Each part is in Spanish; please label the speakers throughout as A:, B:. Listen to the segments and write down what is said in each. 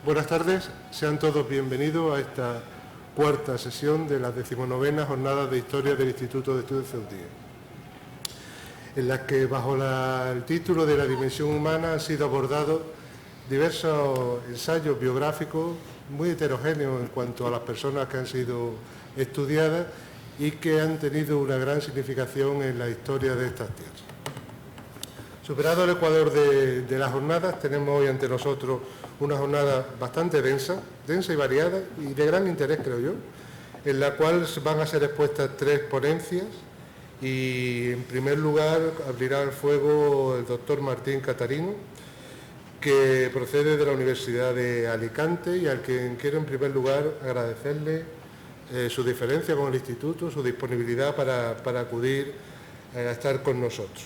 A: Buenas tardes, sean todos bienvenidos a esta cuarta sesión de las 19ª Jornadas de Historia del Instituto de Estudios Ceutíes, en las que bajo el título de la dimensión humana han sido abordados diversos ensayos biográficos muy heterogéneos en cuanto a las personas que han sido estudiadas y que han tenido una gran significación en la historia de estas tierras. Superado el ecuador de las jornadas, tenemos hoy ante nosotros una jornada bastante densa y variada y de gran interés, creo yo, en la cual van a ser expuestas 3 ponencias y, en primer lugar, abrirá el fuego el doctor Martín Catarino, que procede de la Universidad de Alicante y al que quiero, en primer lugar, agradecerle su diferencia con el Instituto, su disponibilidad para acudir a estar con nosotros.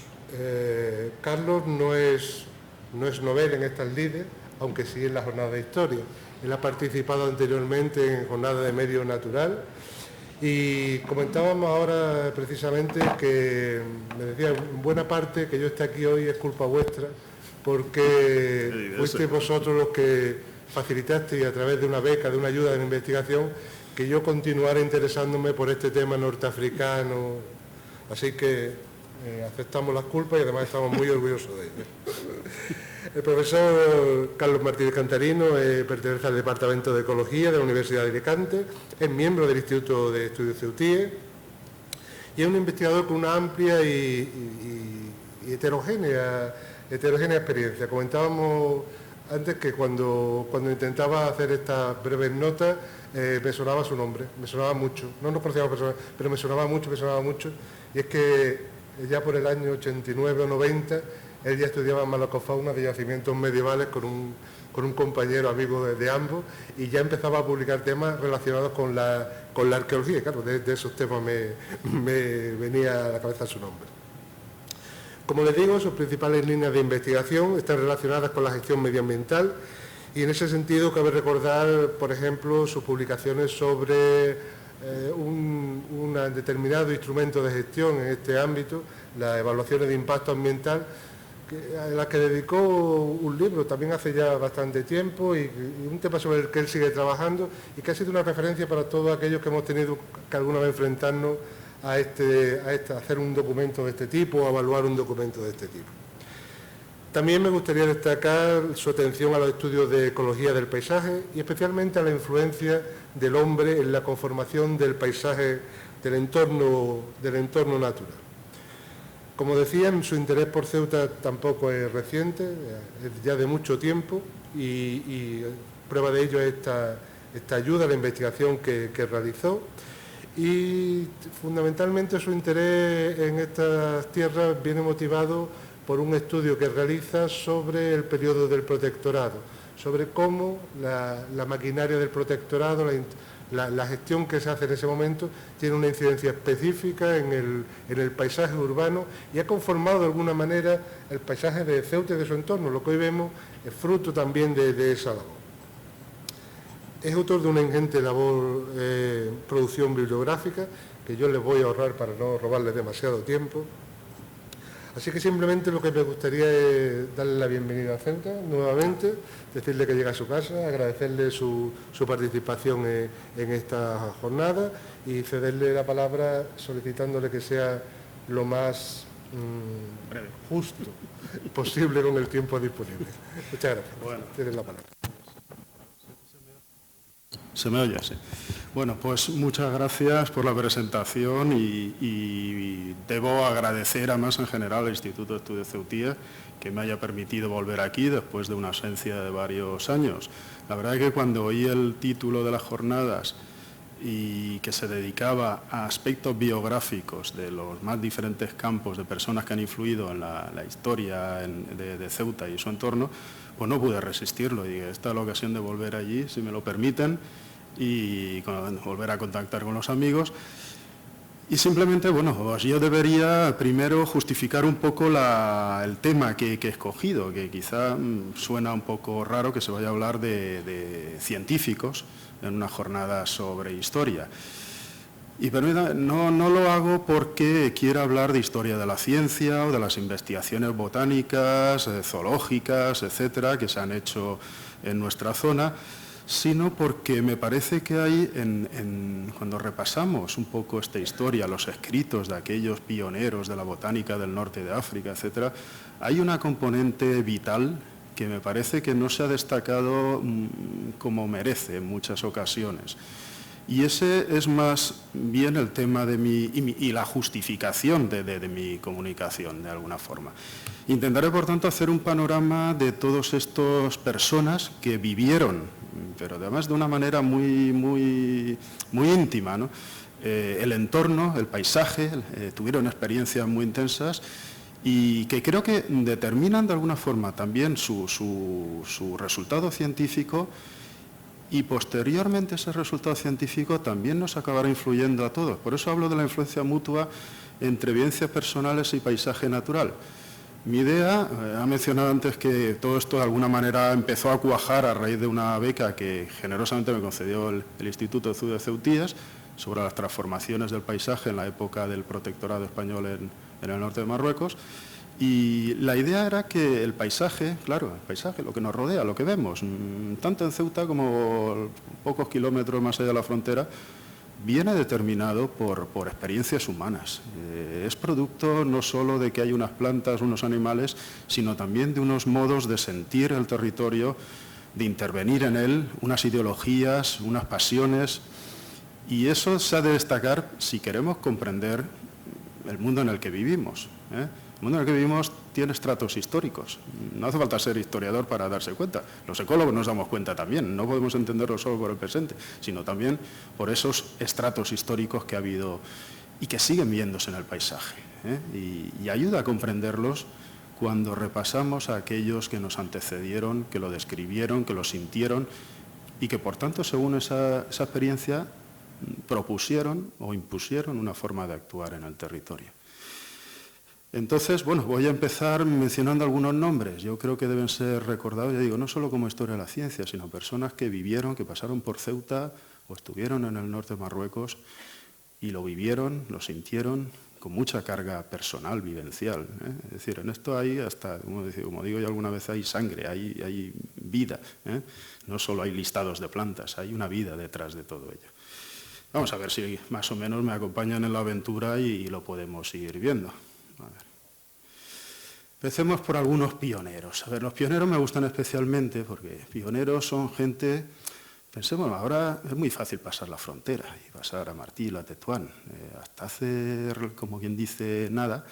A: Carlos no es novel en estas lides, aunque sí en la jornada de historia. Él ha participado anteriormente en jornada de medio natural y comentábamos ahora precisamente que, me decía, en buena parte que yo esté aquí hoy es culpa vuestra, porque fuisteis vosotros los que facilitasteis a través de una beca, de una ayuda de la investigación, que yo continuara interesándome por este tema norteafricano. Así que aceptamos las culpas y además estamos muy orgullosos de ello. El profesor Carlos Martínez Cantarino pertenece al Departamento de Ecología de la Universidad de Alicante, es miembro del Instituto de Estudios Ceutíes y es un investigador con una amplia y heterogénea experiencia. Comentábamos antes que cuando intentaba hacer estas breves notas me sonaba su nombre, me sonaba mucho. No nos conocíamos personalmente, pero me sonaba mucho. Y es que ya por el año 89 o 90, él ya estudiaba malacofauna de yacimientos medievales con un compañero amigo de ambos y ya empezaba a publicar temas relacionados con la arqueología. Y claro, de esos temas me venía a la cabeza su nombre. Como les digo, sus principales líneas de investigación están relacionadas con la gestión medioambiental y en ese sentido cabe recordar, por ejemplo, sus publicaciones sobre un determinado instrumento de gestión en este ámbito, las evaluaciones de impacto ambiental, a la que dedicó un libro también hace ya bastante tiempo y un tema sobre el que él sigue trabajando y que ha sido una referencia para todos aquellos que hemos tenido que alguna vez enfrentarnos a hacer un documento de este tipo o a evaluar un documento de este tipo. También me gustaría destacar su atención a los estudios de ecología del paisaje y especialmente a la influencia del hombre en la conformación del paisaje, del entorno natural. Como decía, su interés por Ceuta tampoco es reciente, es ya de mucho tiempo y prueba de ello es esta ayuda a la investigación que realizó. Y fundamentalmente su interés en estas tierras viene motivado por un estudio que realiza sobre el periodo del protectorado, sobre cómo la maquinaria del protectorado, la gestión que se hace en ese momento, tiene una incidencia específica en el paisaje urbano y ha conformado de alguna manera el paisaje de Ceuta y de su entorno. Lo que hoy vemos es fruto también de esa labor. Es autor de una ingente labor, producción bibliográfica, que yo les voy a ahorrar para no robarles demasiado tiempo. Así que simplemente lo que me gustaría es darle la bienvenida a Ceuta nuevamente, decirle que llega a su casa, agradecerle su participación en esta jornada y cederle la palabra solicitándole que sea lo más justo posible con el tiempo disponible. Muchas gracias.
B: Bueno.
A: Tienes la palabra.
B: ¿Se me oye? Sí. Bueno, pues muchas gracias por la presentación y debo agradecer además en general al Instituto de Estudios Ceutíes que me haya permitido volver aquí después de una ausencia de varios años. La verdad es que cuando oí el título de las jornadas y que se dedicaba a aspectos biográficos de los más diferentes campos de personas que han influido en la historia de Ceuta y su entorno, pues no pude resistirlo. Y esta es la ocasión de volver allí, si me lo permiten, y volver a contactar con los amigos. Y simplemente, bueno, pues yo debería primero justificar un poco el tema que he escogido, que quizá suena un poco raro que se vaya a hablar de científicos en una jornada sobre historia. Y permítame, no lo hago porque quiera hablar de historia de la ciencia o de las investigaciones botánicas, zoológicas, etcétera, que se han hecho en nuestra zona, sino porque me parece que hay, cuando repasamos un poco esta historia, los escritos de aquellos pioneros de la botánica del norte de África, etcétera, hay una componente vital que me parece que no se ha destacado como merece en muchas ocasiones. Y ese es más bien el tema de y la justificación de mi comunicación, de alguna forma. Intentaré, por tanto, hacer un panorama de todas estas personas que vivieron, pero además de una manera muy íntima, ¿no? El entorno, el paisaje, tuvieron experiencias muy intensas y que creo que determinan de alguna forma también su resultado científico. Y posteriormente ese resultado científico también nos acabará influyendo a todos. Por eso hablo de la influencia mutua entre vivencias personales y paisaje natural. Mi idea, ha mencionado antes que todo esto de alguna manera empezó a cuajar a raíz de una beca que generosamente me concedió el Instituto de Ceutías sobre las transformaciones del paisaje en la época del protectorado español en el norte de Marruecos. Y la idea era que el paisaje, claro, el paisaje, lo que nos rodea, lo que vemos, tanto en Ceuta como pocos kilómetros más allá de la frontera, viene determinado por experiencias humanas. Es producto no solo de que hay unas plantas, unos animales, sino también de unos modos de sentir el territorio, de intervenir en él, unas ideologías, unas pasiones. Y eso se ha de destacar si queremos comprender el mundo en el que vivimos, ¿eh? El mundo en el que vivimos tiene estratos históricos. No hace falta ser historiador para darse cuenta. Los ecólogos nos damos cuenta también. No podemos entenderlo solo por el presente, sino también por esos estratos históricos que ha habido y que siguen viéndose en el paisaje, ¿eh? Y ayuda a comprenderlos cuando repasamos a aquellos que nos antecedieron, que lo describieron, que lo sintieron y que, por tanto, según esa experiencia, propusieron o impusieron una forma de actuar en el territorio. Entonces, bueno, voy a empezar mencionando algunos nombres. Yo creo que deben ser recordados, ya digo, no solo como historia de la ciencia, sino personas que vivieron, que pasaron por Ceuta o estuvieron en el norte de Marruecos y lo vivieron, lo sintieron con mucha carga personal, vivencial, ¿eh? Es decir, en esto hay hasta, como digo yo alguna vez, hay sangre, hay vida, ¿eh? No solo hay listados de plantas, hay una vida detrás de todo ello. Vamos a ver si más o menos me acompañan en la aventura y lo podemos ir viendo. A ver. Empecemos por algunos pioneros. A ver, los pioneros me gustan especialmente porque pioneros son gente, pensemos, ahora es muy fácil pasar la frontera y pasar a Martí, a Tetuán. Hasta hace, como quien dice, nada,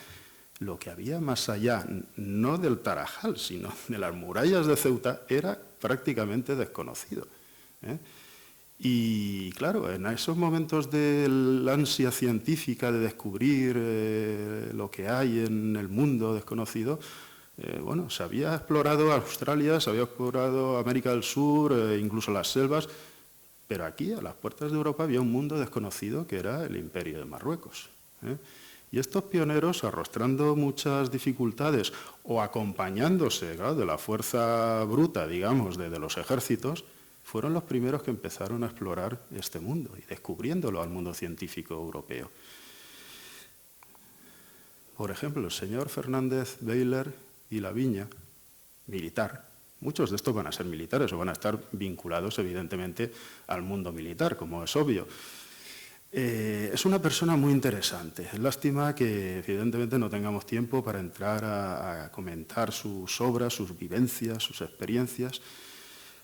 B: lo que había más allá, no del Tarajal, sino de las murallas de Ceuta, era prácticamente desconocido, ¿eh? Y claro, en esos momentos de la ansia científica de descubrir lo que hay en el mundo desconocido, bueno, se había explorado Australia, se había explorado América del Sur, incluso las selvas, pero aquí, a las puertas de Europa, había un mundo desconocido que era el Imperio de Marruecos, ¿eh? Y estos pioneros, arrostrando muchas dificultades o acompañándose, claro, de la fuerza bruta, digamos, de los ejércitos, fueron los primeros que empezaron a explorar este mundo y descubriéndolo al mundo científico europeo. Por ejemplo, el señor Fernández Beyler y Laviña, militar. Muchos de estos van a ser militares o van a estar vinculados, evidentemente, al mundo militar, como es obvio. Es una persona muy interesante. Es lástima que, evidentemente, no tengamos tiempo para entrar a comentar sus obras, sus vivencias, sus experiencias.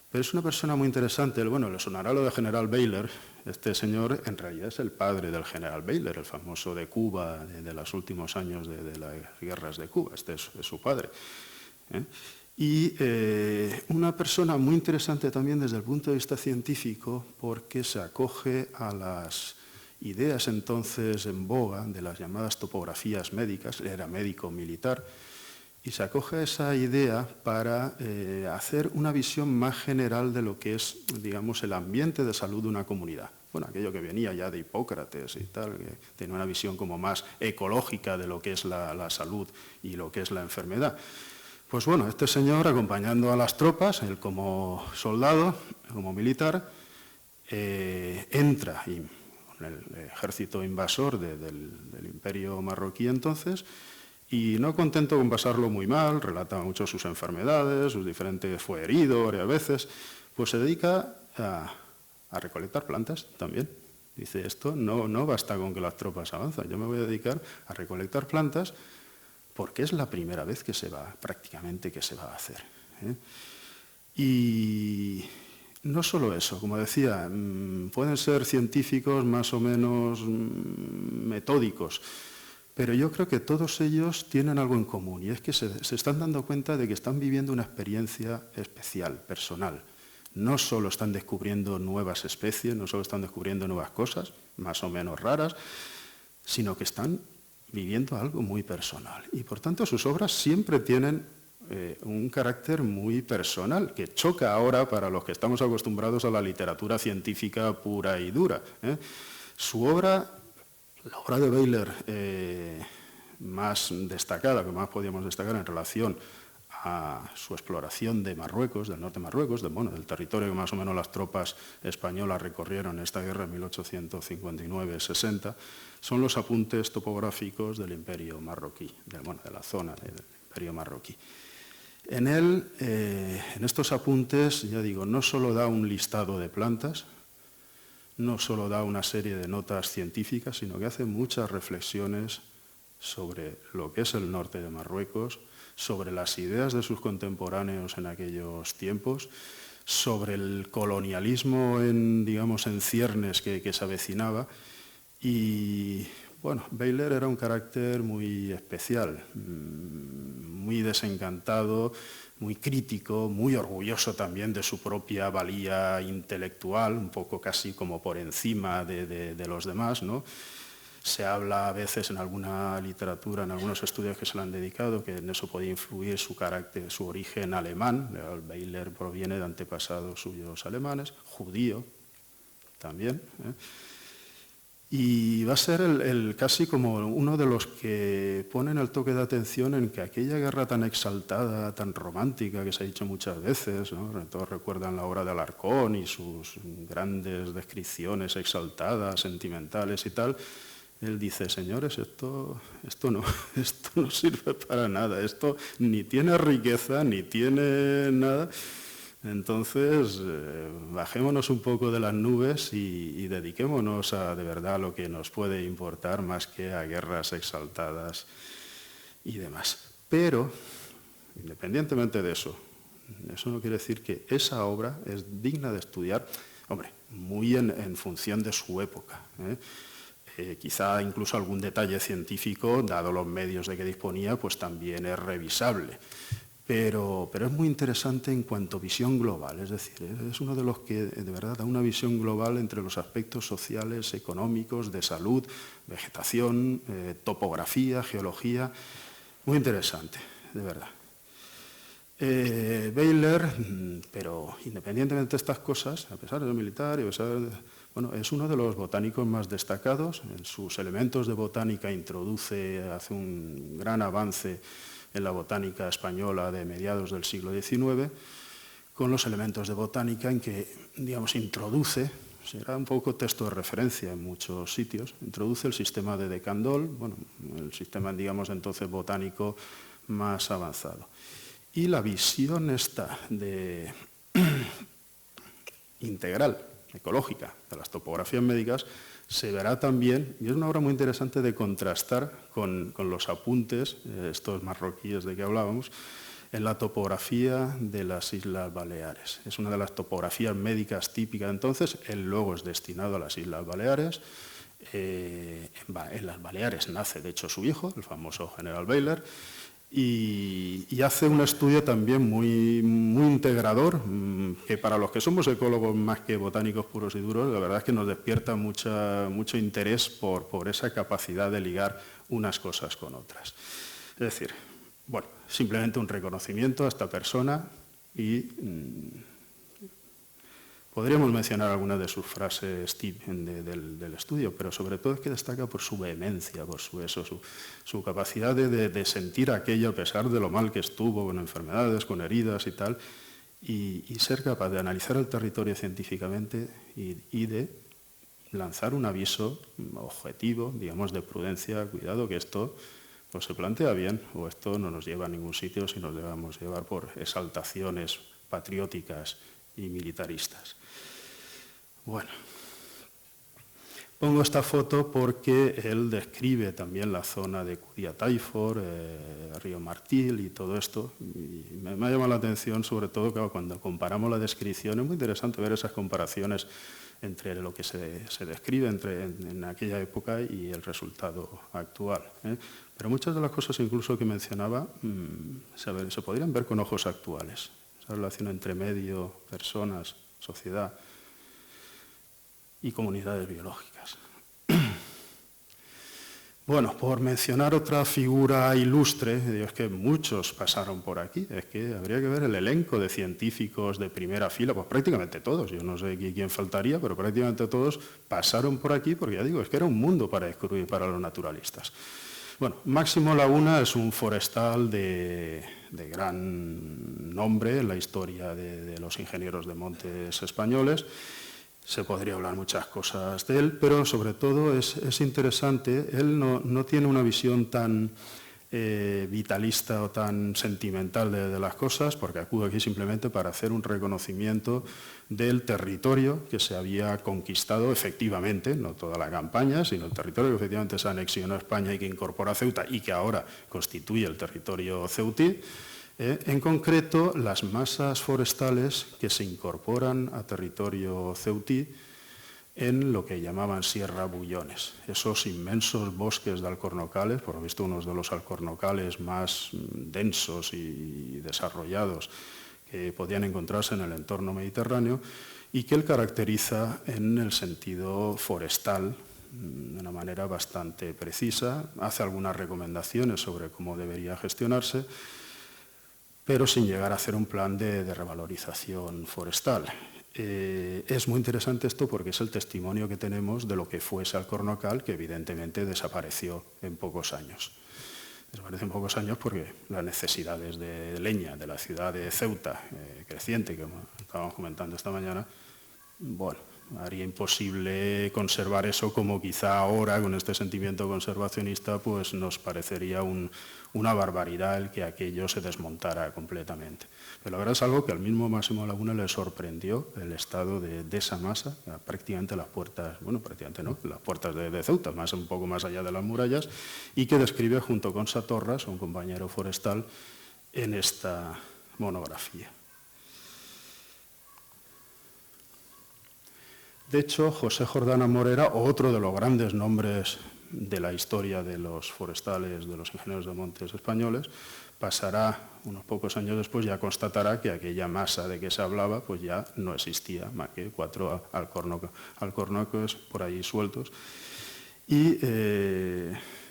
B: Pero es una persona muy interesante. Bueno, le sonará lo de General Beyler. Este señor en realidad es el padre del General Beyler, el famoso de Cuba, de los últimos años de las guerras de Cuba. Este es su padre, ¿eh? Y una persona muy interesante también desde el punto de vista científico, porque se acoge a las ideas entonces en boga de las llamadas topografías médicas. Él era médico militar. Y se acoge a esa idea para hacer una visión más general de lo que es, digamos, el ambiente de salud de una comunidad. Bueno, aquello que venía ya de Hipócrates y tal, que tiene una visión como más ecológica de lo que es la salud y lo que es la enfermedad. Pues bueno, este señor, acompañando a las tropas, él como soldado, como militar, entra y el ejército invasor del imperio marroquí entonces, y no contento con pasarlo muy mal, relata mucho sus enfermedades, sus diferentes, fue herido varias veces, pues se dedica a recolectar plantas también. Dice, esto no basta con que las tropas avanzan, yo me voy a dedicar a recolectar plantas porque es la primera vez que se va, prácticamente que se va a hacer. Y no solo eso, como decía, pueden ser científicos más o menos metódicos, pero yo creo que todos ellos tienen algo en común, y es que se están dando cuenta de que están viviendo una experiencia especial, personal. No solo están descubriendo nuevas especies, no solo están descubriendo nuevas cosas, más o menos raras, sino que están viviendo algo muy personal. Y por tanto sus obras siempre tienen un carácter muy personal, que choca ahora para los que estamos acostumbrados a la literatura científica pura y dura. Su obra, la obra de Baylor más destacada, que más podíamos destacar en relación a su exploración de Marruecos, del norte de Marruecos, del territorio que más o menos las tropas españolas recorrieron en esta guerra en 1859-60, son los apuntes topográficos del Imperio marroquí, de la zona del Imperio marroquí. En él, en estos apuntes, ya digo, no solo da un listado de plantas, no solo da una serie de notas científicas, sino que hace muchas reflexiones sobre lo que es el norte de Marruecos, sobre las ideas de sus contemporáneos en aquellos tiempos, sobre el colonialismo en ciernes que se avecinaba. Y bueno, Baylor era un carácter muy especial, muy desencantado, muy crítico, muy orgulloso también de su propia valía intelectual, un poco casi como por encima de los demás, ¿no? Se habla a veces en alguna literatura, en algunos estudios que se le han dedicado, que en eso podía influir su carácter, su origen alemán. Baylor proviene de antepasados suyos alemanes, judío también. Y va a ser casi como uno de los que ponen el toque de atención en que aquella guerra tan exaltada, tan romántica, que se ha dicho muchas veces, ¿no? Todos recuerdan la obra de Alarcón y sus grandes descripciones exaltadas, sentimentales y tal. Él dice, señores, esto no sirve para nada, esto ni tiene riqueza, ni tiene nada. Entonces, bajémonos un poco de las nubes y dediquémonos a de verdad lo que nos puede importar más que a guerras exaltadas y demás. Pero, independientemente de eso no quiere decir que esa obra es digna de estudiar, hombre, muy en función de su época, quizá incluso algún detalle científico, dado los medios de que disponía, pues también es revisable. Pero es muy interesante en cuanto a visión global, es decir, es uno de los que de verdad da una visión global entre los aspectos sociales, económicos, de salud, vegetación, topografía, geología, muy interesante, de verdad. Baylor, pero independientemente de estas cosas, a pesar de ser militar, es uno de los botánicos más destacados. En sus elementos de botánica hace un gran avance en la botánica española de mediados del siglo XIX, con los elementos de botánica en que, introduce, será un poco texto de referencia en muchos sitios, introduce el sistema de De Candolle, el sistema, entonces botánico más avanzado. Y la visión esta integral, ecológica, de las topografías médicas, se verá también, y es una obra muy interesante de contrastar con los apuntes, estos marroquíes de que hablábamos, en la topografía de las Islas Baleares. Es una de las topografías médicas típicas entonces, él luego es destinado a las Islas Baleares. En las Baleares nace, de hecho, su hijo, el famoso general Baylor, y hace un estudio también muy integrador, que para los que somos ecólogos más que botánicos puros y duros, la verdad es que nos despierta mucho interés por esa capacidad de ligar unas cosas con otras. Es decir, simplemente un reconocimiento a esta persona y podríamos mencionar algunas de sus frases del estudio, pero sobre todo es que destaca por su vehemencia, por su capacidad de sentir aquello a pesar de lo mal que estuvo, con enfermedades, con heridas y tal, y ser capaz de analizar el territorio científicamente y de lanzar un aviso objetivo, digamos, de prudencia, cuidado que esto o se plantea bien o esto no nos lleva a ningún sitio si nos dejamos llevar por exaltaciones patrióticas y militaristas. Bueno, pongo esta foto porque él describe también la zona de Curia-Taifor, Río Martil y todo esto. Y me ha llamado la atención, sobre todo, que cuando comparamos la descripción, es muy interesante ver esas comparaciones entre lo que se describe en aquella época y el resultado actual. Pero muchas de las cosas incluso que mencionaba se podrían ver con ojos actuales. Esa relación entre medio, personas, sociedad y comunidades biológicas. Bueno, por mencionar otra figura ilustre, es que muchos pasaron por aquí, es que habría que ver el elenco de científicos de primera fila, pues prácticamente todos, yo no sé quién faltaría, pero prácticamente todos pasaron por aquí, porque ya digo, es que era un mundo para descubrir para los naturalistas. Bueno, Máximo Laguna es un forestal de gran nombre en la historia de los ingenieros de montes españoles. Se podría hablar muchas cosas de él, pero sobre todo es interesante. Él no tiene una visión tan vitalista o tan sentimental de las cosas, porque acude aquí simplemente para hacer un reconocimiento del territorio que se había conquistado efectivamente, no toda la campaña, sino el territorio que efectivamente se anexionó a España y que incorpora a Ceuta y que ahora constituye el territorio ceutí. En concreto, las masas forestales que se incorporan a territorio ceutí en lo que llamaban Sierra Bullones, esos inmensos bosques de alcornocales, por lo visto unos de los alcornocales más densos y desarrollados que podían encontrarse en el entorno mediterráneo y que él caracteriza en el sentido forestal de una manera bastante precisa, hace algunas recomendaciones sobre cómo debería gestionarse, pero sin llegar a hacer un plan de revalorización forestal. Es muy interesante esto porque es el testimonio que tenemos de lo que fue ese alcornocal que evidentemente desapareció en pocos años. Desapareció en pocos años porque las necesidades de leña de la ciudad de Ceuta, creciente, que estábamos comentando esta mañana, bueno, haría imposible conservar eso como quizá ahora, con este sentimiento conservacionista, pues nos parecería una barbaridad el que aquello se desmontara completamente. Pero la verdad es algo que al mismo Máximo Laguna le sorprendió el estado de esa masa, prácticamente las puertas, bueno, prácticamente no, las puertas de Ceuta, un poco más allá de las murallas, y que describe junto con Satorras, un compañero forestal, en esta monografía. De hecho, José Jordana Morera, otro de los grandes nombres de la historia de los forestales, de los ingenieros de montes españoles, pasará unos pocos años después, ya constatará que aquella masa de que se hablaba pues ya no existía, más que 4 alcornocos por ahí sueltos. Y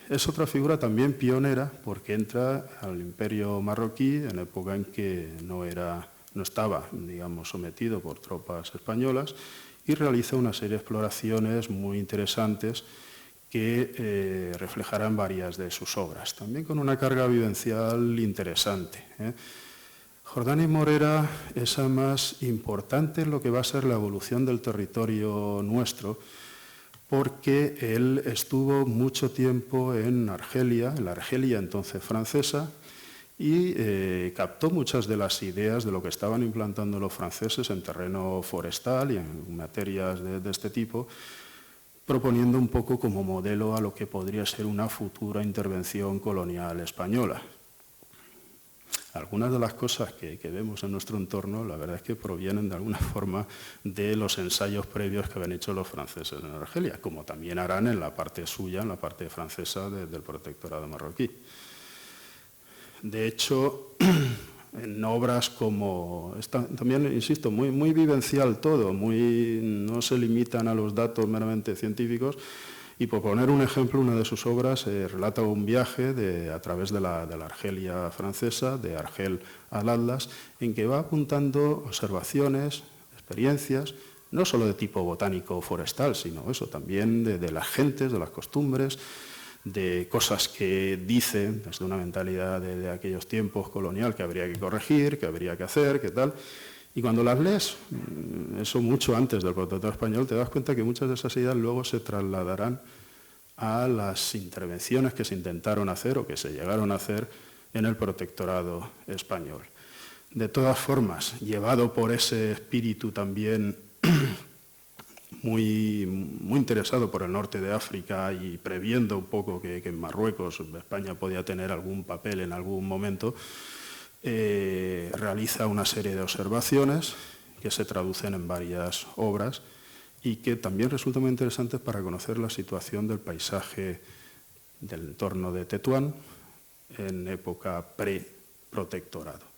B: es otra figura también pionera porque entra al Imperio marroquí en época en que no estaba, digamos, sometido por tropas españolas, y realiza una serie de exploraciones muy interesantes que reflejarán varias de sus obras, también con una carga vivencial interesante. Jordana y Morera es además importante en lo que va a ser la evolución del territorio nuestro, porque él estuvo mucho tiempo en Argelia, en la Argelia entonces francesa, y captó muchas de las ideas de lo que estaban implantando los franceses en terreno forestal y en materias de este tipo, proponiendo un poco como modelo a lo que podría ser una futura intervención colonial española. Algunas de las cosas que vemos en nuestro entorno, la verdad es que provienen de alguna forma de los ensayos previos que habían hecho los franceses en Argelia, como también harán en la parte suya, en la parte francesa del protectorado marroquí. De hecho, en obras como, también insisto, muy vivencial todo, no se limitan a los datos meramente científicos, y por poner un ejemplo, una de sus obras relata un viaje a través de la Argelia francesa, de Argel al Atlas, en que va apuntando observaciones, experiencias, no solo de tipo botánico o forestal, sino eso también de las gentes, de las costumbres, de cosas que dicen desde una mentalidad de aquellos tiempos colonial que habría que corregir, que habría que hacer, que tal, Y cuando las lees, eso mucho antes del Protectorado Español, te das cuenta que muchas de esas ideas luego se trasladarán a las intervenciones que se intentaron hacer o que se llegaron a hacer en el Protectorado Español. De todas formas, llevado por ese espíritu también muy interesado por el norte de África y previendo un poco que en Marruecos España podía tener algún papel en algún momento, realiza una serie de observaciones que se traducen en varias obras y que también resultan muy interesantes para conocer la situación del paisaje del entorno de Tetuán en época pre-protectorado.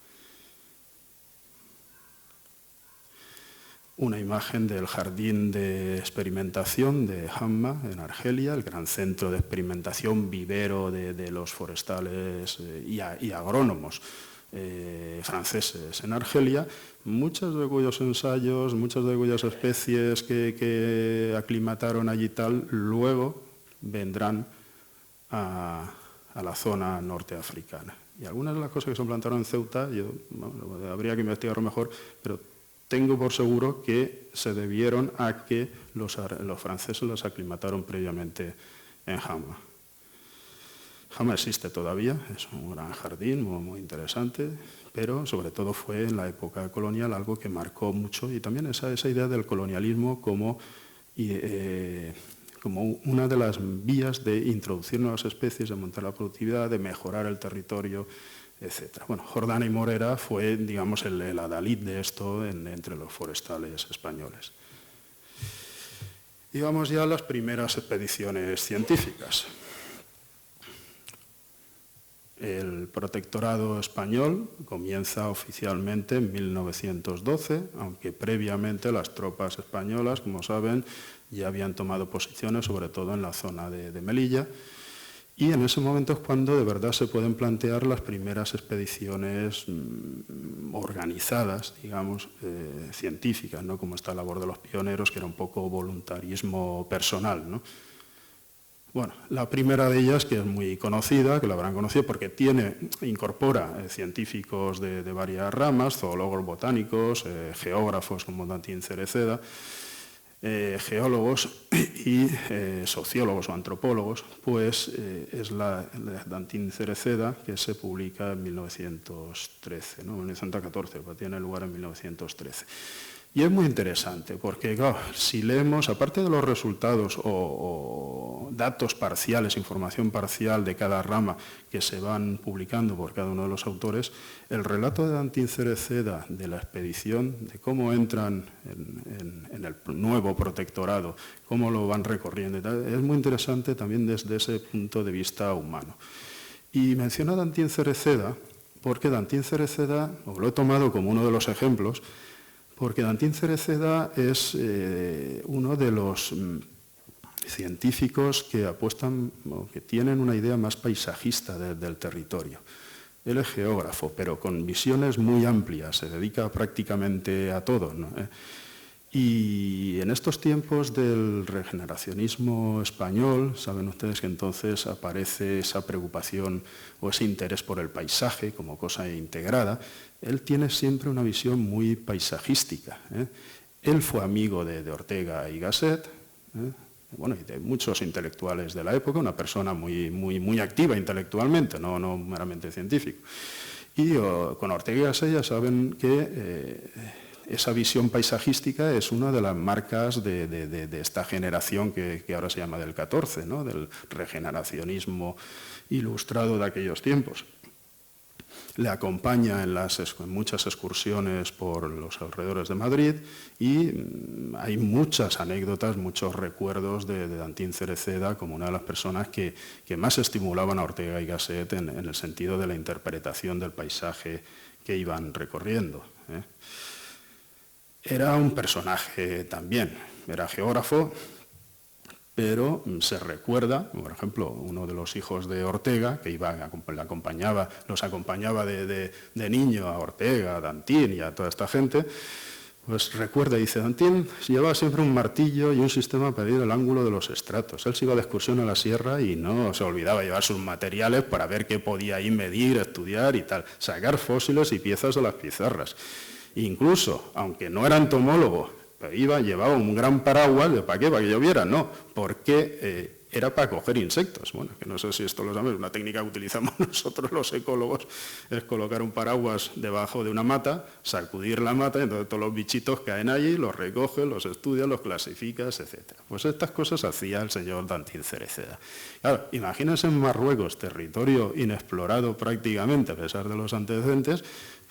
B: Una imagen del jardín de experimentación de Hamma en Argelia, el gran centro de experimentación vivero de los forestales y agrónomos franceses en Argelia, muchos de cuyos ensayos, muchas de cuyas especies que aclimataron allí tal, luego vendrán a la zona norteafricana. Y algunas de las cosas que se plantearon en Ceuta, habría que investigarlo mejor, pero tengo por seguro que se debieron a que los franceses los aclimataron previamente en Hamma. Hamma existe todavía, es un gran jardín muy interesante, pero sobre todo fue en la época colonial algo que marcó mucho, y también esa idea del colonialismo como una de las vías de introducir nuevas especies, de montar la productividad, de mejorar el territorio, etc. Bueno, Jordana y Morera fue, digamos, el adalid de esto entre los forestales españoles. Y vamos ya a las primeras expediciones científicas. El Protectorado Español comienza oficialmente en 1912, aunque previamente las tropas españolas, como saben, ya habían tomado posiciones, sobre todo en la zona de Melilla, y en ese momento es cuando de verdad se pueden plantear las primeras expediciones organizadas, digamos, científicas, ¿no? Como esta labor de los pioneros, que era un poco voluntarismo personal, ¿no? Bueno, la primera de ellas, que es muy conocida, que la habrán conocido porque incorpora científicos de varias ramas, zoólogos, botánicos, geógrafos como Dantín Cereceda, geólogos y sociólogos o antropólogos, pues es la Dantín Cereceda, que se publica en 1913, ¿no? 1914, pues tiene lugar en 1913. Y es muy interesante porque, claro, si leemos, aparte de los resultados o datos parciales, información parcial de cada rama que se van publicando por cada uno de los autores, el relato de Dantín Cereceda de la expedición, de cómo entran en el nuevo protectorado, cómo lo van recorriendo y tal, es muy interesante también desde ese punto de vista humano. Y menciono a Dantín Cereceda porque Dantín Cereceda, os lo he tomado como uno de los ejemplos, porque Dantín Cereceda es uno de los científicos que apuestan o que tienen una idea más paisajista del territorio. Él es geógrafo, pero con visiones muy amplias, se dedica prácticamente a todo, ¿no? Y en estos tiempos del regeneracionismo español, saben ustedes que entonces aparece esa preocupación o ese interés por el paisaje como cosa integrada. Él tiene siempre una visión muy paisajística, ¿eh? Él fue amigo de Ortega y Gasset, bueno, y de muchos intelectuales de la época, una persona muy activa intelectualmente, no meramente científico. Y con Ortega y Gasset ya saben que esa visión paisajística es una de las marcas de esta generación que ahora se llama del 14, ¿no? Del regeneracionismo ilustrado de aquellos tiempos. Le acompaña en muchas excursiones por los alrededores de Madrid y hay muchas anécdotas, muchos recuerdos de Dantín Cereceda como una de las personas que más estimulaban a Ortega y Gasset en el sentido de la interpretación del paisaje que iban recorriendo, ¿eh? Era un personaje también, era geógrafo, pero se recuerda, por ejemplo, uno de los hijos de Ortega, que los acompañaba de niño a Ortega, a Dantín y a toda esta gente, pues recuerda, dice, Dantín llevaba siempre un martillo y un sistema para medir el ángulo de los estratos. Él se iba de excursión a la sierra y no se olvidaba llevar sus materiales para ver qué podía ahí medir, estudiar y tal, sacar fósiles y piezas de las pizarras. Incluso, aunque no era entomólogo, llevaba un gran paraguas, ¿para qué? Para que lloviera, no, porque era para coger insectos. Bueno, que no sé si esto lo sabes, una técnica que utilizamos nosotros los ecólogos es colocar un paraguas debajo de una mata, sacudir la mata, y entonces todos los bichitos caen allí, los recoges, los estudias, los clasificas, etc. Pues estas cosas hacía el señor Dantín Cereceda. Claro, imagínense en Marruecos, territorio inexplorado prácticamente, a pesar de los antecedentes,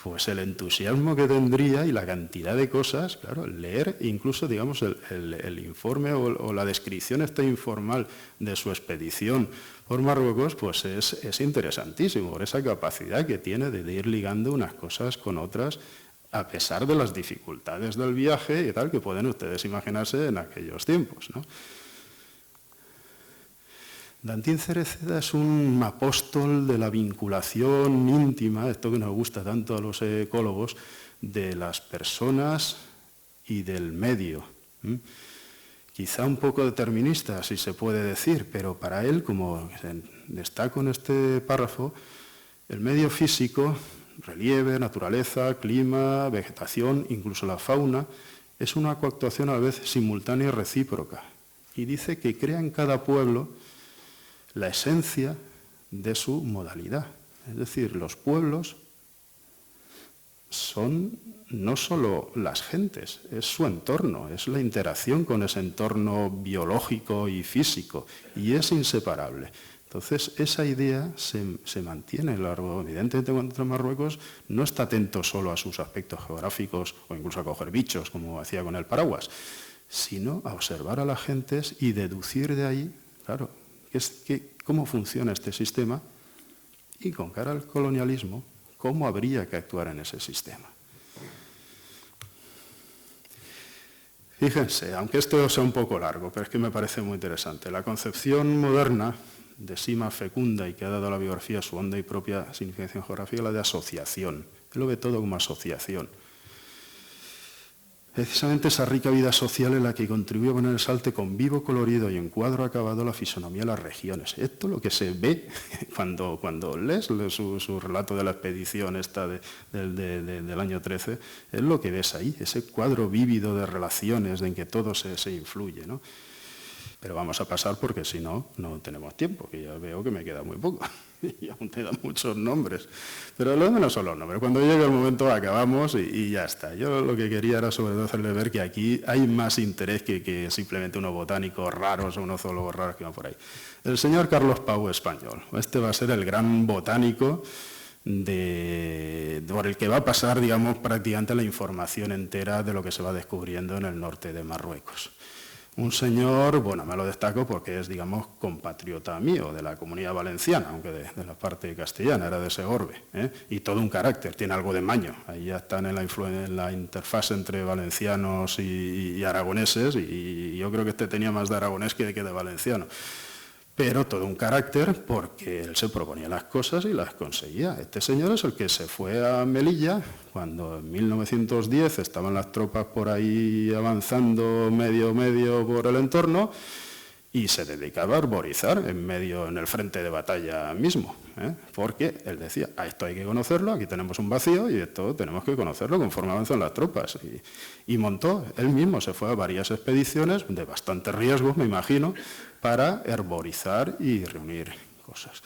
B: pues el entusiasmo que tendría y la cantidad de cosas, claro, leer incluso, digamos, el informe o la descripción esta informal de su expedición por Marruecos, pues es interesantísimo, por esa capacidad que tiene de ir ligando unas cosas con otras, a pesar de las dificultades del viaje y tal, que pueden ustedes imaginarse en aquellos tiempos, ¿no? Dantín Cereceda es un apóstol de la vinculación íntima, esto que nos gusta tanto a los ecólogos, de las personas y del medio. Quizá un poco determinista, si se puede decir, pero para él, como destaco en este párrafo, el medio físico, relieve, naturaleza, clima, vegetación, incluso la fauna, es una coactuación a la vez simultánea y recíproca. Y dice que crea en cada pueblo la esencia de su modalidad. Es decir, los pueblos son no solo las gentes, es su entorno, es la interacción con ese entorno biológico y físico, y es inseparable. Entonces, esa idea se mantiene a lo largo. Evidentemente, cuando entra en Marruecos, no está atento solo a sus aspectos geográficos o incluso a coger bichos, como hacía con el paraguas, sino a observar a las gentes y deducir de ahí, claro, cómo funciona este sistema y, con cara al colonialismo, cómo habría que actuar en ese sistema. Fíjense, aunque esto sea un poco largo, pero es que me parece muy interesante. La concepción moderna de Sima fecunda y que ha dado a la biografía su honda y propia significación geográfica, la de asociación. Él lo ve todo como asociación. Precisamente esa rica vida social en la que contribuye a poner el salte con vivo colorido y en cuadro acabado la fisonomía de las regiones. Esto es lo que se ve cuando lees su relato de la expedición esta del año 13, es lo que ves ahí, ese cuadro vívido de relaciones en que todo se influye, ¿no? Pero vamos a pasar porque si no, no tenemos tiempo, que ya veo que me queda muy poco. Y aún te dan muchos nombres. Pero lo menos son los nombres. Cuando llegue el momento acabamos y ya está. Yo lo que quería era sobre todo hacerle ver que aquí hay más interés que simplemente unos botánicos raros o unos zoólogos raros que van por ahí. El señor Carlos Pau español. Este va a ser el gran botánico por el que va a pasar, digamos, prácticamente la información entera de lo que se va descubriendo en el norte de Marruecos. Un señor, bueno, me lo destaco porque es, digamos, compatriota mío de la Comunidad Valenciana, aunque de la parte castellana, era de Segorbe, y todo un carácter, tiene algo de maño. Ahí ya están en la interfaz entre valencianos y aragoneses, y yo creo que este tenía más de aragonés que de valenciano. Pero todo un carácter porque él se proponía las cosas y las conseguía. Este señor es el que se fue a Melilla cuando en 1910 estaban las tropas por ahí avanzando medio por el entorno y se dedicaba a arborizar en el frente de batalla mismo, porque él decía, a esto hay que conocerlo, aquí tenemos un vacío y esto tenemos que conocerlo conforme avanzan las tropas. Y montó, él mismo se fue a varias expediciones de bastante riesgo, me imagino, para herborizar y reunir cosas.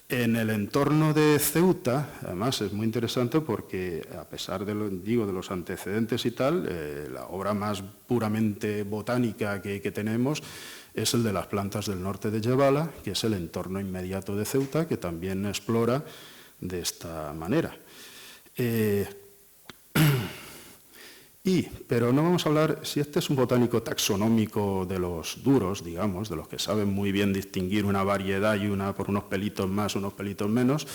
B: En el entorno de Ceuta, además es muy interesante porque a pesar de los antecedentes y tal, la obra más puramente botánica que tenemos es el de las plantas del norte de Yebala, que es el entorno inmediato de Ceuta, que también explora de esta manera. Pero no vamos a hablar, si este es un botánico taxonómico de los duros, digamos, de los que saben muy bien distinguir una variedad y una por unos pelitos más, unos pelitos menos,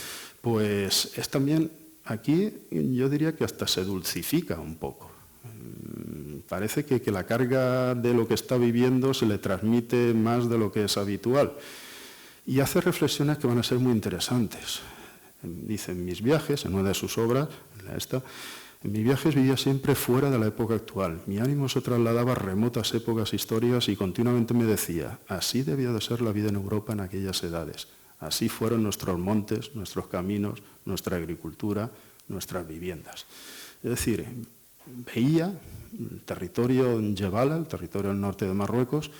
B: pues es también, aquí yo diría que hasta se dulcifica un poco. Parece que la carga de lo que está viviendo se le transmite más de lo que es habitual. Y hace reflexiones que van a ser muy interesantes. Dice, en mis viajes, en una de sus obras, en mis viajes vivía siempre fuera de la época actual. Mi ánimo se trasladaba a remotas épocas históricas y continuamente me decía, así debía de ser la vida en Europa en aquellas edades. Así fueron nuestros montes, nuestros caminos, nuestra agricultura, nuestras viviendas. Es decir, veía el territorio Jebala, el territorio del norte de Marruecos,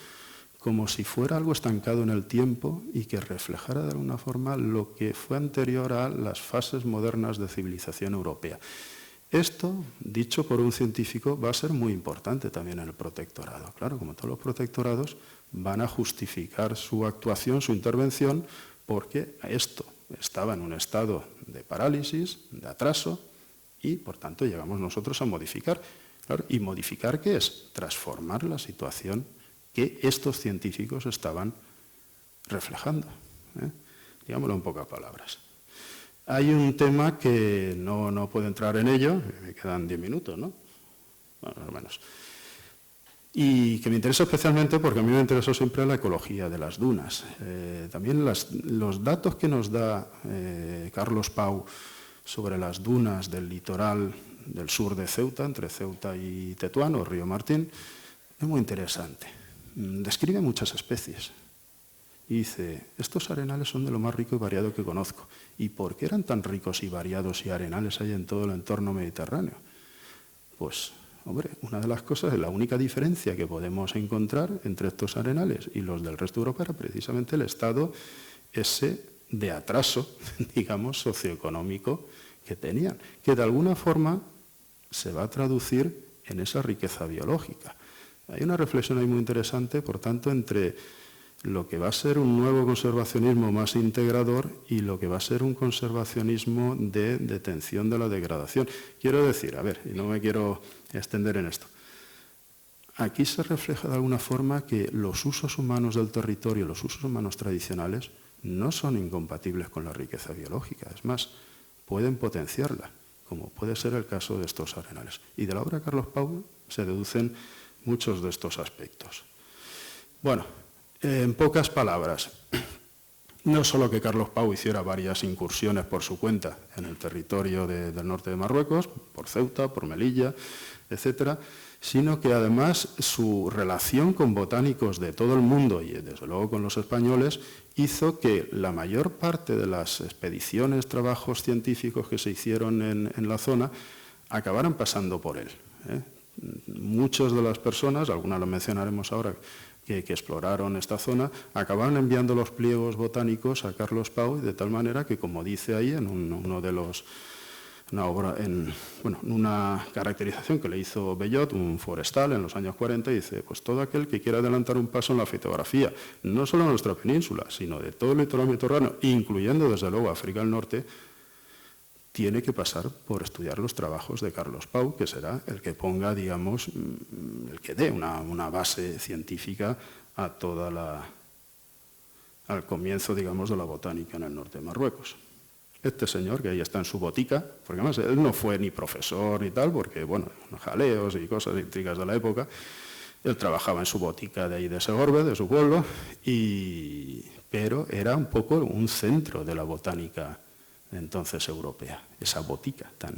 B: como si fuera algo estancado en el tiempo y que reflejara de alguna forma lo que fue anterior a las fases modernas de civilización europea. Esto, dicho por un científico, va a ser muy importante también en el protectorado. Claro, como todos los protectorados, van a justificar su actuación, su intervención, porque esto estaba en un estado de parálisis, de atraso, y por tanto llegamos nosotros a modificar. Claro, ¿y modificar qué es? Transformar la situación que estos científicos estaban reflejando. Digámoslo en pocas palabras. Hay un tema que no puedo entrar en ello, me quedan 10 minutos, ¿no? Bueno, más o menos. Y que me interesa especialmente porque a mí me interesó siempre la ecología de las dunas. También los datos que nos da Carlos Pau sobre las dunas del litoral del sur de Ceuta, entre Ceuta y Tetuán, o Río Martín, es muy interesante. Describe muchas especies. Y dice, estos arenales son de lo más rico y variado que conozco. ¿Y por qué eran tan ricos y variados y arenales hay en todo el entorno mediterráneo? Pues, hombre, una de las cosas, la única diferencia que podemos encontrar entre estos arenales y los del resto de Europa era precisamente el estado ese de atraso, digamos, socioeconómico que tenían, que de alguna forma se va a traducir en esa riqueza biológica. Hay una reflexión ahí muy interesante, por tanto, entre lo que va a ser un nuevo conservacionismo más integrador y lo que va a ser un conservacionismo de detención de la degradación. Quiero decir, a ver, y no me quiero extender en esto, aquí se refleja de alguna forma que los usos humanos del territorio, los usos humanos tradicionales, no son incompatibles con la riqueza biológica, es más, pueden potenciarla, como puede ser el caso de estos arenales. Y de la obra de Carlos Pau se deducen muchos de estos aspectos. Bueno, en pocas palabras, no solo que Carlos Pau hiciera varias incursiones por su cuenta en el territorio del norte de Marruecos, por Ceuta, por Melilla, etcétera, sino que además su relación con botánicos de todo el mundo y desde luego con los españoles hizo que la mayor parte de las expediciones, trabajos científicos que se hicieron en la zona acabaran pasando por él. Muchas de las personas, algunas lo mencionaremos ahora, que exploraron esta zona, acabaron enviando los pliegos botánicos a Carlos Pau, de tal manera que, como dice ahí en una caracterización que le hizo Bellot, un forestal en los años 40, dice, pues todo aquel que quiera adelantar un paso en la fitografía, no solo de nuestra península, sino de todo el litoral mediterráneo, incluyendo desde luego África del Norte, tiene que pasar por estudiar los trabajos de Carlos Pau, que será el que ponga, digamos, el que dé una base científica a al comienzo, digamos, de la botánica en el norte de Marruecos. Este señor, que ahí está en su botica, porque además él no fue ni profesor ni tal, porque, bueno, jaleos y cosas intrigas de la época, él trabajaba en su botica de ahí de Segorbe, de su pueblo, pero era un poco un centro de la botánica entonces europea, esa botica tan...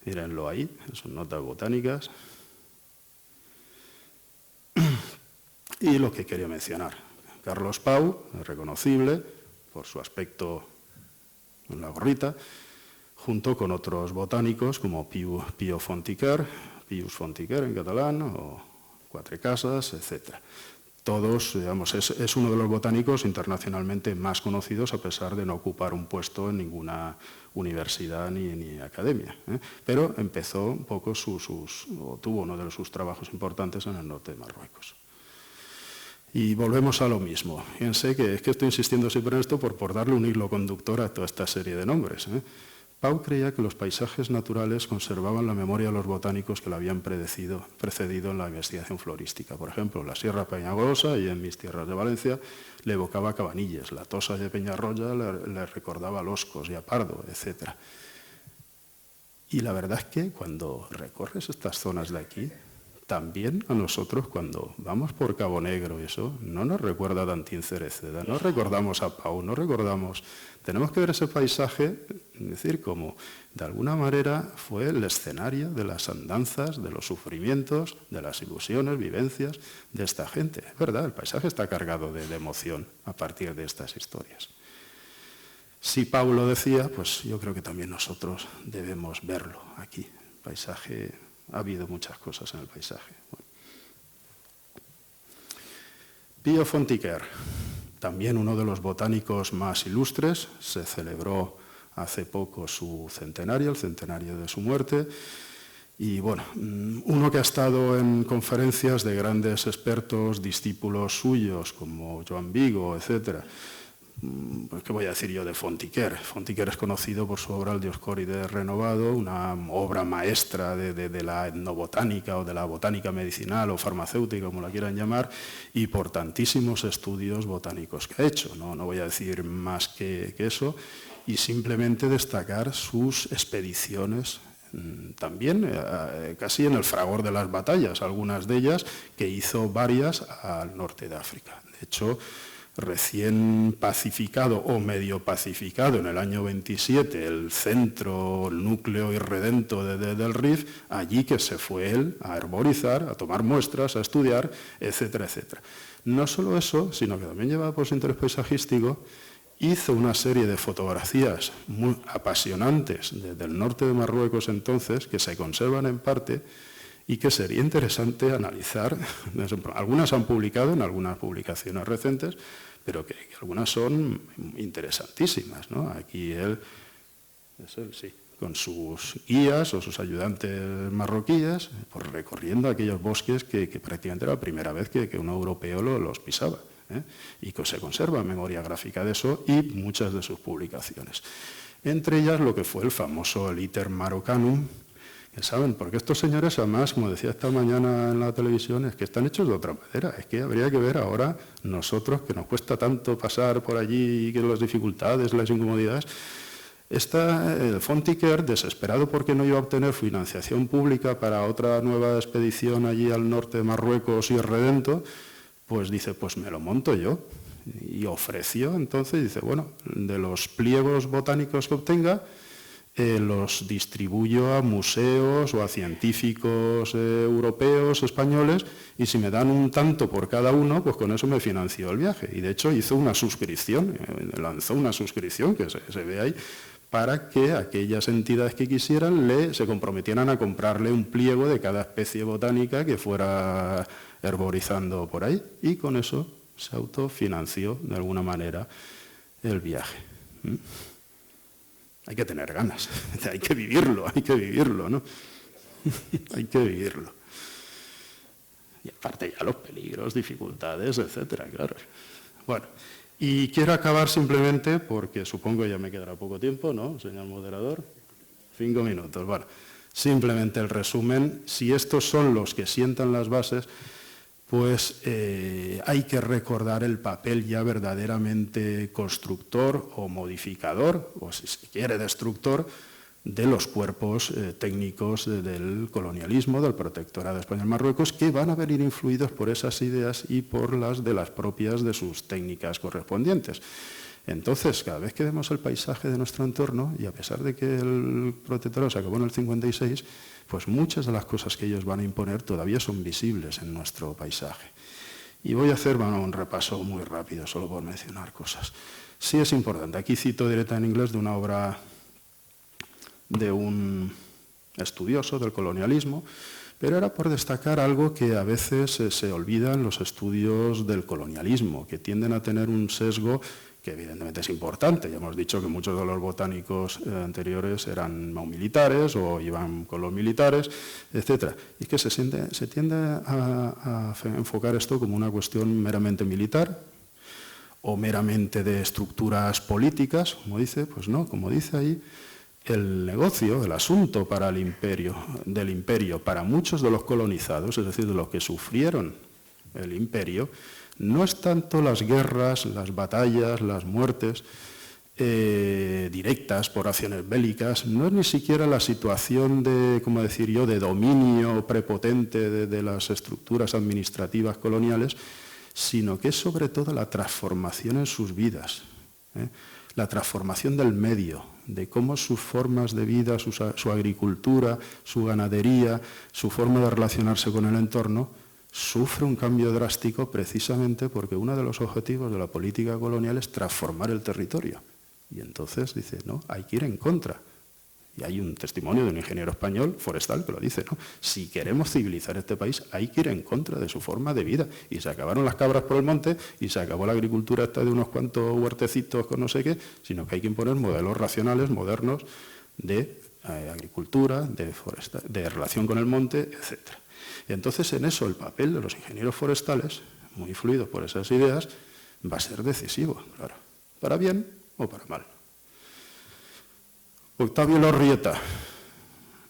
B: Mírenlo ahí, sus notas botánicas. Y lo que quería mencionar, Carlos Pau, es reconocible por su aspecto en la gorrita, junto con otros botánicos como Pius Fontiquer en catalán, o Cuatrecasas, etc. Todos, digamos, es uno de los botánicos internacionalmente más conocidos, a pesar de no ocupar un puesto en ninguna universidad ni academia. Pero empezó un poco tuvo uno de sus trabajos importantes en el norte de Marruecos. Y volvemos a lo mismo. Fíjense que estoy insistiendo siempre en esto por darle un hilo conductor a toda esta serie de nombres. Pau creía que los paisajes naturales conservaban la memoria de los botánicos que la habían precedido en la investigación florística. Por ejemplo, la Sierra Peñagolosa, y en mis tierras de Valencia, le evocaba a Cabanilles, la Tosa de Peñarroya le recordaba a Loscos y a Pardo, etc. Y la verdad es que cuando recorres estas zonas de aquí, también a nosotros cuando vamos por Cabo Negro y eso, no nos recuerda a Dantín Cereceda, no recordamos a Pau, no recordamos... Tenemos que ver ese paisaje, es decir, como de alguna manera fue el escenario de las andanzas, de los sufrimientos, de las ilusiones, vivencias de esta gente. Es verdad, el paisaje está cargado de emoción a partir de estas historias. Si Paulo decía, pues yo creo que también nosotros debemos verlo aquí. El paisaje, ha habido muchas cosas en el paisaje. Bueno. Pío Fontiquer, también uno de los botánicos más ilustres, se celebró hace poco su centenario, el centenario de su muerte, y bueno, uno que ha estado en conferencias de grandes expertos, discípulos suyos, como Joan Vigo, etcétera. ¿Qué voy a decir yo de Fontiquer? Fontiquer es conocido por su obra El Dioscóride renovado, una obra maestra de la etnobotánica o de la botánica medicinal o farmacéutica, como la quieran llamar, y por tantísimos estudios botánicos que ha hecho. No voy a decir más que eso, y simplemente destacar sus expediciones también casi en el fragor de las batallas, algunas de ellas que hizo varias al norte de África. De hecho, recién pacificado o medio pacificado en el año 27 el centro, el núcleo irredento del Rif, allí que se fue él a herborizar, a tomar muestras, a estudiar, etcétera, etcétera. No solo eso, sino que también llevaba por su interés paisajístico, hizo una serie de fotografías muy apasionantes del norte de Marruecos entonces, que se conservan en parte y que sería interesante analizar. Algunas han publicado en algunas publicaciones recientes, pero que algunas son interesantísimas, ¿no? Aquí él, sí, con sus guías o sus ayudantes marroquíes, pues recorriendo aquellos bosques que prácticamente era la primera vez que un europeo los pisaba. Y que se conserva memoria gráfica de eso y muchas de sus publicaciones. Entre ellas lo que fue el famoso Iter Maroccanum, que saben, porque estos señores además, como decía esta mañana en la televisión, es que están hechos de otra manera. Es que habría que ver ahora nosotros, que nos cuesta tanto pasar por allí, y que las dificultades, las incomodidades. El Fontiquer, desesperado porque no iba a obtener financiación pública para otra nueva expedición allí al norte de Marruecos y Redento, pues dice, pues me lo monto yo. Y ofreció, entonces, dice, bueno, de los pliegos botánicos que obtenga, los distribuyo a museos o a científicos europeos, españoles, y si me dan un tanto por cada uno, pues con eso me financió el viaje. Y de hecho hizo una suscripción, lanzó una suscripción, que se ve ahí, para que aquellas entidades que quisieran se comprometieran a comprarle un pliego de cada especie botánica que fuera herborizando por ahí, y con eso se autofinanció de alguna manera el viaje. Hay que tener ganas, hay que vivirlo, ¿no? Hay que vivirlo. Y aparte ya los peligros, dificultades, etcétera, claro. Bueno, y quiero acabar simplemente, porque supongo que ya me quedará poco tiempo, ¿no, señor moderador? 5 minutos, bueno. Simplemente el resumen, si estos son los que sientan las bases, pues hay que recordar el papel ya verdaderamente constructor o modificador, o si se quiere destructor, de los cuerpos técnicos del colonialismo, del protectorado español-Marruecos, que van a venir influidos por esas ideas y por las de las propias de sus técnicas correspondientes. Entonces, cada vez que vemos el paisaje de nuestro entorno, y a pesar de que el protectorado se acabó en el 56, pues muchas de las cosas que ellos van a imponer todavía son visibles en nuestro paisaje. Y voy a hacer un repaso muy rápido, solo por mencionar cosas. Sí es importante, aquí cito directa en inglés de una obra de un estudioso del colonialismo, pero era por destacar algo que a veces se olvida en los estudios del colonialismo, que tienden a tener un sesgo que evidentemente es importante. Ya hemos dicho que muchos de los botánicos anteriores eran no militares o iban con los militares, etc. Y que se tiende a enfocar esto como una cuestión meramente militar o meramente de estructuras políticas, como dice, pues no, como dice ahí, el negocio, el asunto para el del imperio, para muchos de los colonizados, es decir, de los que sufrieron el imperio, no es tanto las guerras, las batallas, las muertes directas por acciones bélicas, no es ni siquiera la situación de, como decir yo, de dominio prepotente de las estructuras administrativas coloniales, sino que es sobre todo la transformación en sus vidas, la transformación del medio, de cómo sus formas de vida, su agricultura, su ganadería, su forma de relacionarse con el entorno, sufre un cambio drástico precisamente porque uno de los objetivos de la política colonial es transformar el territorio. Y entonces dice, no, hay que ir en contra. Y hay un testimonio de un ingeniero español forestal que lo dice, ¿no? Si queremos civilizar este país, hay que ir en contra de su forma de vida. Y se acabaron las cabras por el monte y se acabó la agricultura esta de unos cuantos huertecitos con no sé qué, sino que hay que imponer modelos racionales, modernos, de agricultura, de relación con el monte, etc. Y entonces en eso el papel de los ingenieros forestales, muy influidos por esas ideas, va a ser decisivo, claro, para bien o para mal. Octavio Elorrieta,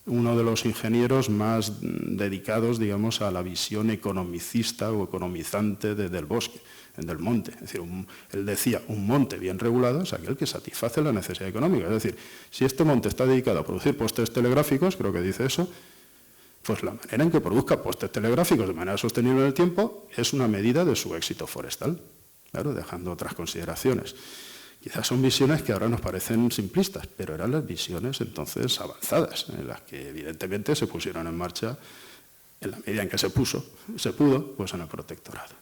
B: uno de los ingenieros más dedicados, digamos, a la visión economicista o economizante del bosque, del monte. Es decir, él decía, un monte bien regulado es aquel que satisface la necesidad económica. Es decir, si este monte está dedicado a producir postes telegráficos, creo que dice eso, pues la manera en que produzca postes telegráficos de manera sostenible en el tiempo es una medida de su éxito forestal, claro, dejando otras consideraciones. Quizás son visiones que ahora nos parecen simplistas, pero eran las visiones entonces avanzadas, en las que evidentemente se pusieron en marcha en la medida en que se pudo, pues en el protectorado.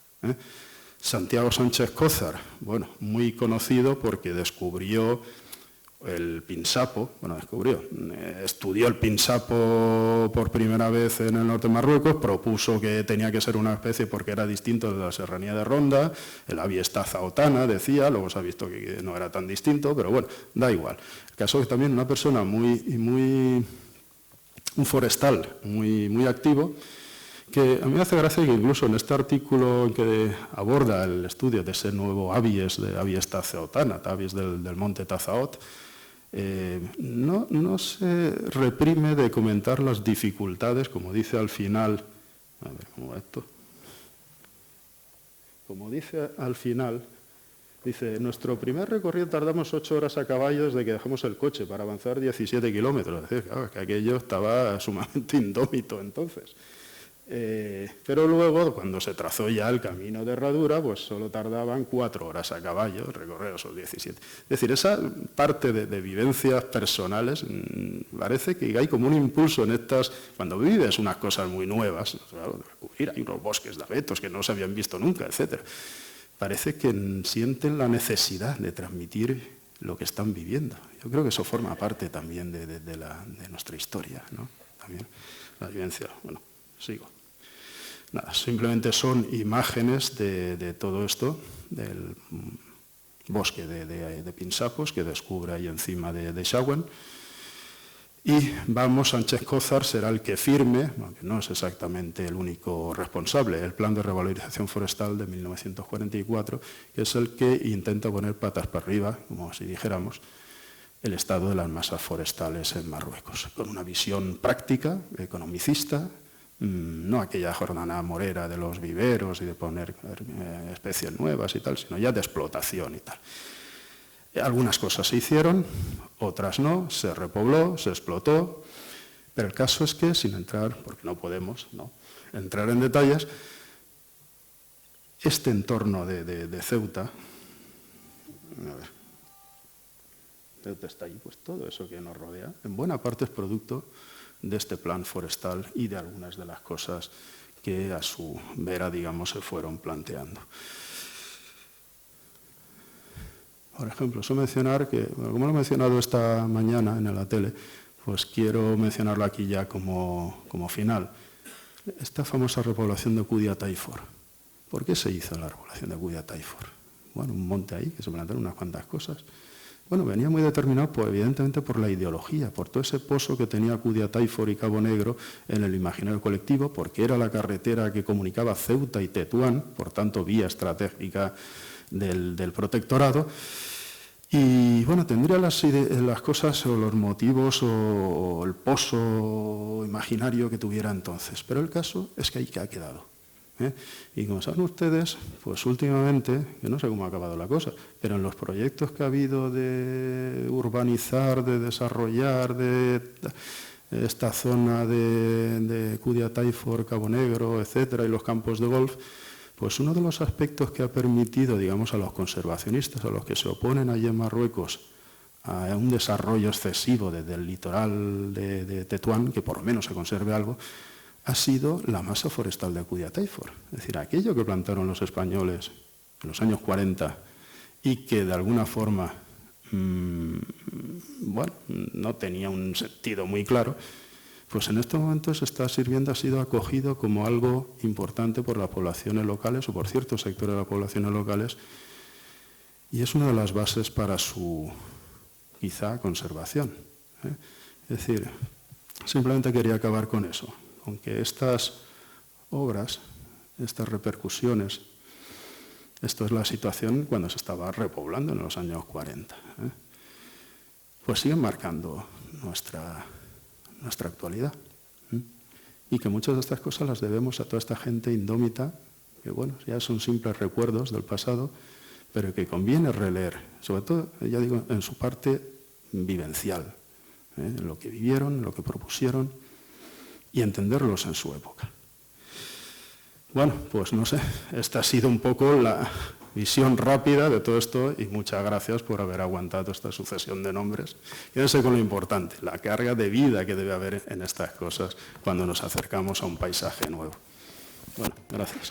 B: Santiago Sánchez Cózar, bueno, muy conocido porque descubrió el pinsapo, estudió el pinsapo por primera vez en el norte de Marruecos, propuso que tenía que ser una especie porque era distinto de la serranía de Ronda, el Abiesta zaotana decía, luego se ha visto que no era tan distinto, pero bueno, da igual. El caso es que también una persona un forestal muy activo, que a mí me hace gracia que incluso en este artículo que aborda el estudio de ese nuevo Abies, de Abiesta zaotana, Abies del monte Tazaot, no se reprime de comentar las dificultades, como dice al final, a ver cómo va esto, como dice al final, dice, nuestro primer recorrido tardamos 8 horas a caballo desde que dejamos el coche para avanzar 17 kilómetros, es decir, claro, que aquello estaba sumamente indómito entonces. Pero luego, cuando se trazó ya el camino de herradura, pues solo tardaban 4 horas a caballo recorrer esos 17. Es decir, esa parte de vivencias personales, parece que hay como un impulso en estas, cuando vives unas cosas muy nuevas, claro, hay unos bosques de abetos que no se habían visto nunca, etc. Parece que sienten la necesidad de transmitir lo que están viviendo. Yo creo que eso forma parte también de nuestra historia, ¿no? También la vivencia, bueno. Sigo. Nada, simplemente son imágenes de todo esto, del bosque de pinsapos que descubre ahí encima de Xauen. Y Sánchez Cózar será el que firme, aunque no es exactamente el único responsable, el Plan de Revalorización Forestal de 1944, que es el que intenta poner patas para arriba, como si dijéramos, el estado de las masas forestales en Marruecos, con una visión práctica, economicista, no aquella jornada morera de los viveros y de poner especies nuevas y tal, sino ya de explotación y tal. Algunas cosas se hicieron, otras no, se repobló, se explotó, pero el caso es que, sin entrar, porque no podemos entrar en detalles, este entorno de Ceuta, a ver, Ceuta está ahí, pues todo eso que nos rodea, en buena parte es producto de este plan forestal y de algunas de las cosas que a su vera, digamos, se fueron planteando. Por ejemplo, eso mencionar que, bueno, como lo he mencionado esta mañana en la tele, pues quiero mencionarlo aquí ya como final. Esta famosa repoblación de Cudia Taifor. ¿Por qué se hizo la repoblación de Cudia Taifor? Bueno, un monte ahí que se plantaron unas cuantas cosas. Bueno, venía muy determinado, pues, evidentemente, por la ideología, por todo ese pozo que tenía Cudia Taifor y Cabo Negro en el imaginario colectivo, porque era la carretera que comunicaba Ceuta y Tetuán, por tanto, vía estratégica del protectorado. Y, bueno, tendría las cosas o los motivos o el pozo imaginario que tuviera entonces. Pero el caso es que ahí que ha quedado. Y como saben ustedes, pues últimamente, yo no sé cómo ha acabado la cosa, pero en los proyectos que ha habido de urbanizar, de desarrollar, de esta zona de Cudia Taifor, Cabo Negro, etcétera, y los campos de golf, pues uno de los aspectos que ha permitido, digamos, a los conservacionistas, a los que se oponen allí en Marruecos, a un desarrollo excesivo desde el litoral de Tetuán, que por lo menos se conserve algo, ha sido la masa forestal de Cudia Taifor. Es decir, aquello que plantaron los españoles en los años 40 y que de alguna forma bueno, no tenía un sentido muy claro, pues en estos momentos está sirviendo, ha sido acogido como algo importante por las poblaciones locales o por ciertos sectores de las poblaciones locales, y es una de las bases para su, quizá, conservación. Es decir, simplemente quería acabar con eso, con que estas obras, estas repercusiones, esto es la situación cuando se estaba repoblando en los años 40, pues siguen marcando nuestra actualidad. Y que muchas de estas cosas las debemos a toda esta gente indómita, que bueno, ya son simples recuerdos del pasado, pero que conviene releer, sobre todo, ya digo, en su parte vivencial, en lo que vivieron, en lo que propusieron, y entenderlos en su época. Bueno, pues no sé, esta ha sido un poco la visión rápida de todo esto, y muchas gracias por haber aguantado esta sucesión de nombres. Quédense con lo importante, la carga de vida que debe haber en estas cosas cuando nos acercamos a un paisaje nuevo. Bueno, gracias.